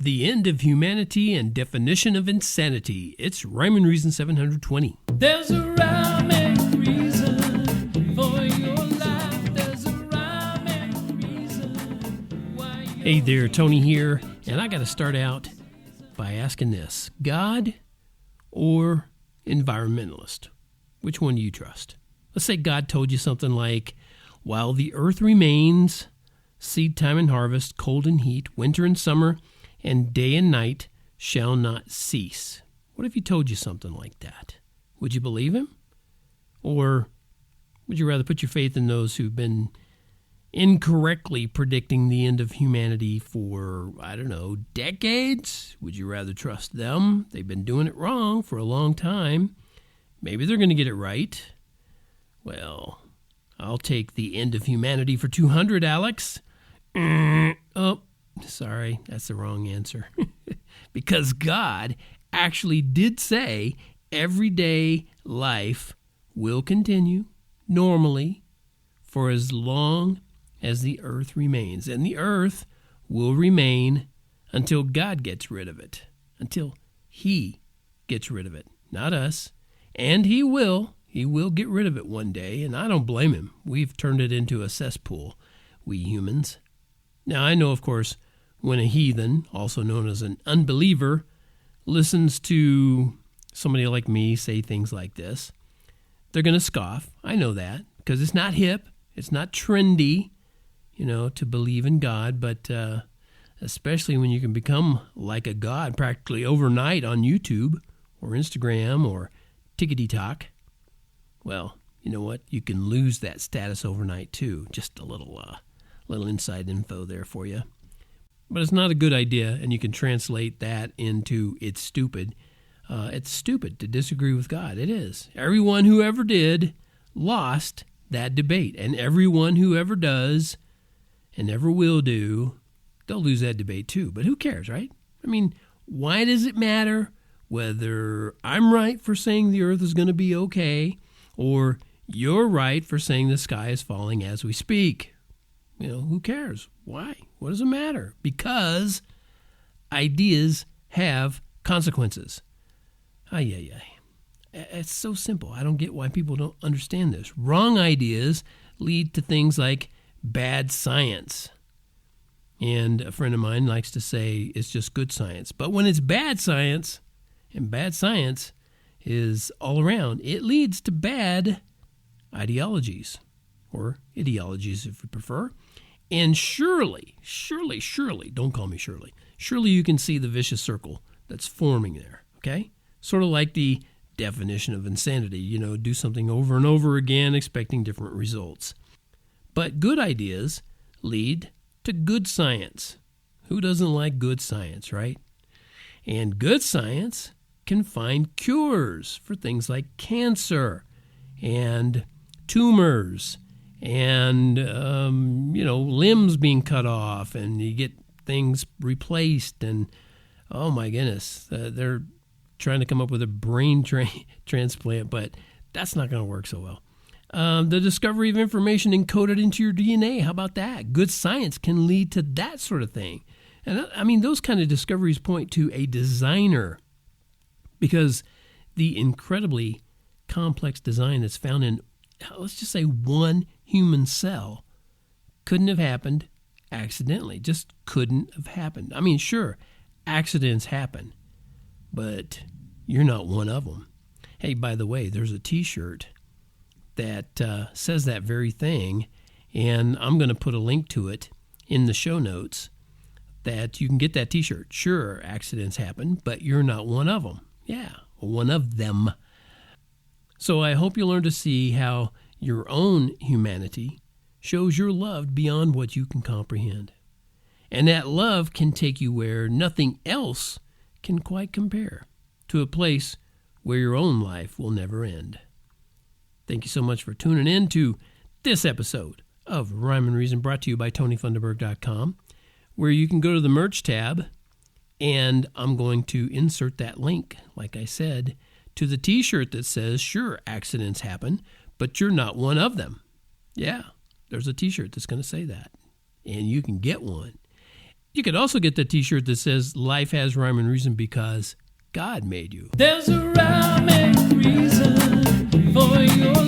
The End of Humanity and Definition of Insanity. It's Rhyme and Reason 720. There's a rhyme and reason for your life. There's a rhyme and reason why you... Hey there, Tony here, and I got to start out by asking this. God or environmentalist? Which one do you trust? Let's say God told you something like, while the earth remains, seed time and harvest, cold and heat, winter and summer, and day and night shall not cease. What if he told you something like that? Would you believe him? Or would you rather put your faith in those who've been incorrectly predicting the end of humanity for, decades? Would you rather trust them? They've been doing it wrong for a long time. Maybe they're going to get it right. Well, I'll take the end of humanity for 200, Alex. Oh, sorry, that's the wrong answer. Because God actually did say everyday life will continue normally for as long as the earth remains. And the earth will remain until God gets rid of it, until he gets rid of it, not us. And he will get rid of it one day, and I don't blame him. We've turned it into a cesspool, we humans. Now, I know, of course, when a heathen, also known as an unbeliever, listens to somebody like me say things like this, they're going to scoff. I know that, because it's not hip, it's not trendy, to believe in God, but especially when you can become like a god practically overnight on YouTube or Instagram or TikTok. Well, you know what? You can lose that status overnight too. Just a little inside info there for you. But it's not a good idea, and you can translate that into it's stupid. It's stupid to disagree with God. It is. Everyone who ever did lost that debate, and everyone who ever does and ever will do, they'll lose that debate too. But who cares, right? I mean, why does it matter whether I'm right for saying the earth is going to be okay or you're right for saying the sky is falling as we speak? Who cares? Why? What does it matter? Because ideas have consequences. It's so simple. I don't get why people don't understand this. Wrong ideas lead to things like bad science. And a friend of mine likes to say it's just good science. But when it's bad science, and bad science is all around, it leads to bad ideologies, or ideologies if you prefer. And surely, don't call me Shirley, surely you can see the vicious circle that's forming there, okay? Sort of like the definition of insanity, do something over and over again expecting different results. But good ideas lead to good science. Who doesn't like good science, right? And good science can find cures for things like cancer and tumors and, limbs being cut off, and you get things replaced. And, oh my goodness, they're trying to come up with a brain transplant, but that's not going to work so well. The discovery of information encoded into your DNA, how about that? Good science can lead to that sort of thing. And those kind of discoveries point to a designer, because the incredibly complex design that's found in, let's just say, one human cell couldn't have happened accidentally. Just couldn't have happened. Sure, accidents happen, but you're not one of them. Hey, by the way, there's a T-shirt that says that very thing, and I'm going to put a link to it in the show notes that you can get that T-shirt. Sure, accidents happen, but you're not one of them. Yeah, one of them. So I hope you learn to see how your own humanity shows you're loved beyond what you can comprehend. And that love can take you where nothing else can quite compare, to a place where your own life will never end. Thank you so much for tuning in to this episode of Rhyme and Reason, brought to you by TonyFunderburk.com, where you can go to the merch tab, and I'm going to insert that link, like I said, to the T-shirt that says, sure, accidents happen, but you're not one of them. Yeah, there's a T-shirt that's going to say that, and you can get one. You could also get the t-shirt that says life has rhyme and reason because God made you. There's a rhyme and reason for your